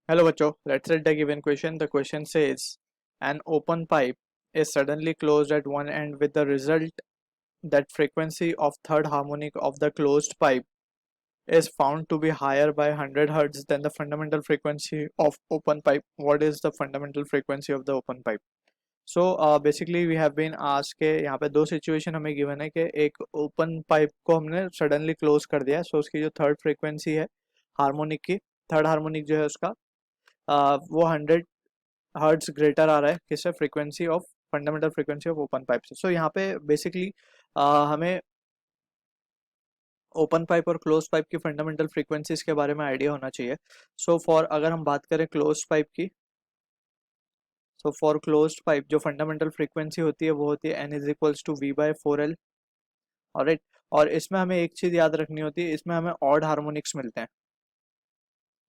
Hello बच्चों, let's read the given question. The question says an open pipe is suddenly closed at one end with the result that frequency of third harmonic of the closed pipe is found to be higher by 100 hertz than the fundamental frequency of open pipe. What is the fundamental frequency of the open pipe? Basically we have been asked के यहाँ पे दो situation हमें given है कि एक open pipe को हमने सडनली क्लोज कर दिया है. उसकी जो थर्ड फ्रीक्वेंसी है हार्मोनिक की, थर्ड हार्मोनिक जो है उसका वो 100 हर्ट्ज ग्रेटर आ रहा है किससे, frequency of fundamental frequency of open pipe से. यहाँ पे बेसिकली हमें ओपन पाइप और क्लोज पाइप की फंडामेंटल फ्रीक्वेंसीज के बारे में आइडिया होना चाहिए. अगर हम बात करें क्लोज पाइप की, फॉर क्लोज्ड पाइप जो फंडामेंटल फ्रीक्वेंसी होती है वो होती है n is equals to v/4l. Alright, और इसमें हमें एक चीज याद रखनी होती है, इसमें हमें ऑड हार्मोनिक्स मिलते हैं.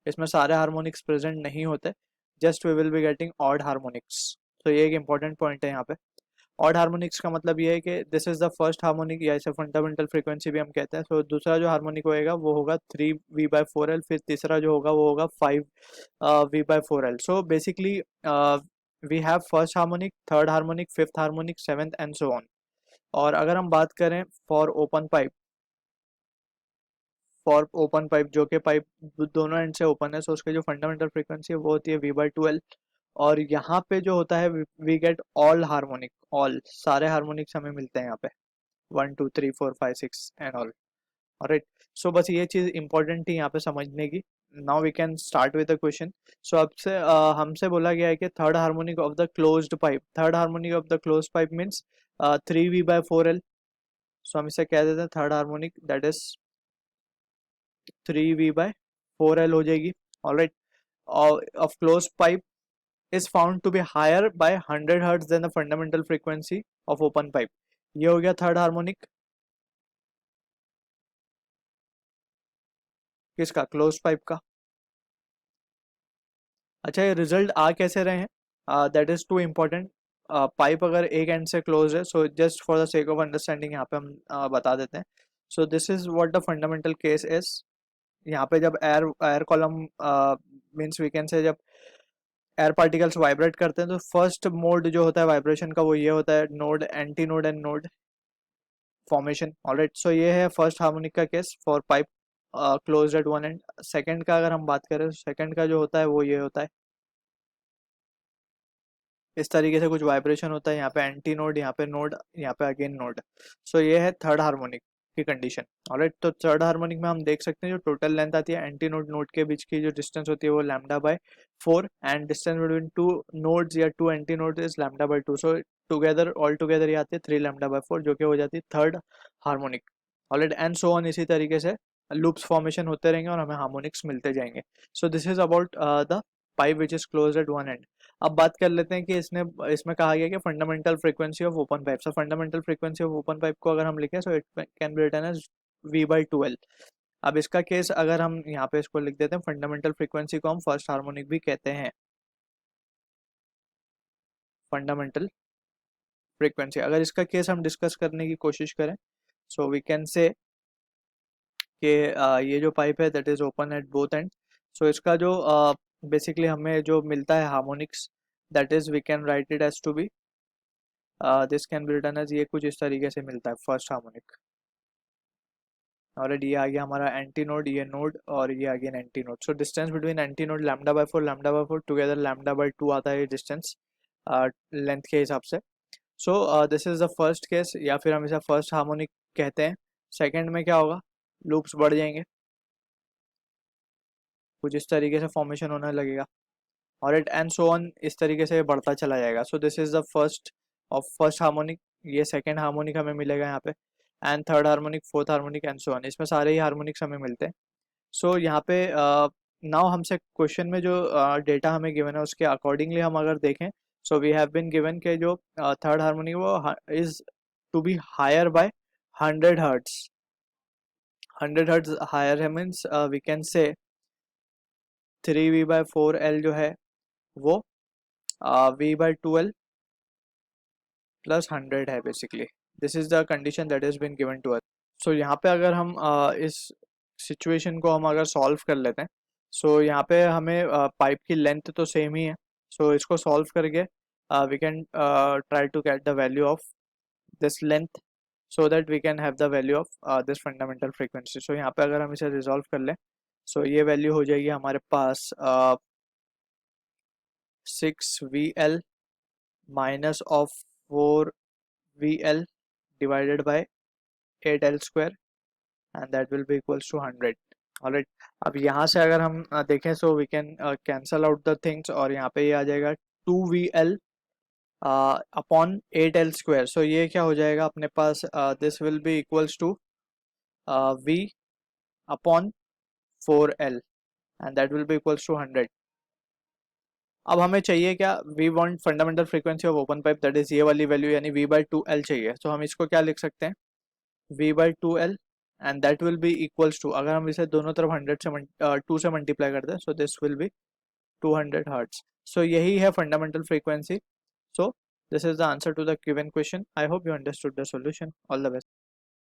इसमें सारे हार्मोनिक्स प्रेजेंट नहीं होते, just we will be getting odd harmonics. ये एक इंपॉर्टेंट पॉइंट है यहाँ पे. ऑड हार्मोनिक्स का मतलब ये है कि this is the first harmonic, या इसे फंडामेंटल फ्रीक्वेंसी भी हम कहते हैं. दूसरा जो हार्मोनिक होएगा वो होगा 3v/4l, फिर तीसरा जो होगा वो होगा 5v/4l. Basically we have first harmonic, third harmonic, fifth harmonic, seventh and so on. और अगर हम बात करें फॉर ओपन पाइप जो कि पाइप दोनों एंड से ओपन है, उसके जो फंडामेंटल फ्रीक्वेंसी है वो होती है v/2l. और यहाँ पे जो होता है we get all harmonic, all सारे हार्मोनिक्स हमें मिलते हैं यहाँ पे, 1 2 3 4 5 6 एंड ऑल. ऑलराइट, बस ये चीज इंपॉर्टेंट थी यहाँ पे समझने की. Now we can start with the question. आपसे हमसे बोला गया है कि third harmonic of the closed pipe, third harmonic of the closed pipe means 3v/4l. हम इसे कह देते हैं third harmonic, that is 3v/4l हो जाएगी. Alright, of closed pipe is found to be higher by 100 hertz than the fundamental frequency of open pipe. ये हो गया थर्ड हार्मोनिक किसका, क्लोज पाइप का. अच्छा, ये रिजल्ट आ कैसे रहे हैं, that is too important. Pipe अगर एक एंड से क्लोज है, just for the sake of understanding यहाँ पे हम बता देते हैं. This is what the fundamental case is. यहाँ पे जब air column means we can say जब एयर पार्टिकल्स वाइब्रेट करते हैं, तो फर्स्ट मोड जो होता है वाइब्रेशन का वो ये होता है node, anti node and node formation. Alright, ये है फर्स्ट हार्मोनिक का case for pipe closed eight one and. Second का अगर हम बात करें, सेकंड का जो होता है वो ये होता है, इस तरीके से कुछ वाइब्रेशन होता है, यहाँ पे एंटी नोड, यहाँ पे नोड, यहाँ पे अगेन नोड. ये है थर्ड हार्मोनिक की कंडीशन. ऑलराइट, थर्ड हार्मोनिक में हम देख सकते हैं जो टोटल लेंथ आती है एंटी नोड नोड के बीच की जो डिस्टेंस होती है वो λ/4, and distance between two nodes या two antinode is λ/2. Together all together ये आती है 3λ/4 जो कि हो जाती है third harmonic. Alright, and so on, इसी तरीके से लूप्स फॉर्मेशन होते रहेंगे और हमें हार्मोनिक्स मिलते जाएंगे. This is about the pipe which is close eight one and. अब बात कर लेते हैं कि इसमें कहा गया कि fundamental frequency of open pipe. Fundamental frequency of open pipe को अगर हम लिखें, it can be written as v/2l. अब इसका केस अगर हम यहाँ पे इसको लिख देते हैं, फंडामेंटल फ्रीक्वेंसी को हम फर्स्ट हार्मोनिक भी कहते हैं. फंडामेंटल फ्रीक्वेंसी, अगर इसका केस हम डिस्कस करने की कोशिश करें, वी कैन से कि ये जो पाइप है that is open at both end. इसका जो बेसिकली हमें जो मिलता है harmonics, that is we can write it as to be, this can be written as, ये कुछ इस तरीके से मिलता है फर्स्ट हार्मोनिक. ऑलरेडी ये आ गया हमारा एंटी नोड, ये नोड, और ये again antinode. Distance between antinode λ/4 together λ/2 आता है ये डिस्टेंस लेंथ के हिसाब से. This is the first case, या फिर हम इसे फर्स्ट हार्मोनिक कहते हैं. सेकेंड में क्या होगा, लूप्स बढ़ जाएंगे, कुछ इस तरीके से फॉर्मेशन होने लगेगा. और इट एंड सो ऑन, इस तरीके से बढ़ता चला जाएगा. This is the first harmonic. ये सेकेंड हार्मोनिक हमें मिलेगा यहाँ पे, and third harmonic, fourth harmonic and so on. इसमें सारे ही हार्मोनिक्स हमें मिलते हैं. यहाँ पे नाउ हमसे क्वेश्चन में जो डेटा हमें गिवन है उसके अकॉर्डिंगली हम अगर देखें, वी हैव बीन गिवन के जो थर्ड हार्मोनिक वो is to be higher by 100 hertz. 100 hertz higher है means we can say 3v/4l जो है वो v/2l प्लस 100 है basically. This is the condition that is been given to us. यहाँ पे अगर हम इस सिचुएशन को हम अगर सॉल्व कर लेते हैं, सो यहाँ पे हमें पाइप की लेंथ तो सेम ही है, सो इसको सॉल्व करके we can try to get the value of this length so that we can have the value of this fundamental frequency. So यहाँ पे अगर हम इसे रिजॉल्व कर लें, so ये वैल्यू हो जाएगी हमारे पास 6VL minus of 4VL divided by 8L square and that will be equals to 100. Alright, अब यहाँ से अगर हम देखें so we can cancel out the things और यहाँ पे ये आ जाएगा 2VL अपॉन 8L स्क्वायर. सो ये क्या हो जाएगा अपने पास, this will be equals to V upon 4L and that will be equals to 100. अब हमें चाहिए क्या, we want fundamental frequency of open pipe, that is ये वाली वैल्यू यानी V/2L चाहिए. तो हम इसको क्या लिख सकते हैं, V/2L and that will be equals to, अगर हम इसे दोनों तरफ 100 से 2 से मल्टीप्लाई करते हैं, so this will be 200 hertz. So यही है fundamental frequency. So this is the answer to the given question. I hope you understood the solution. All the best.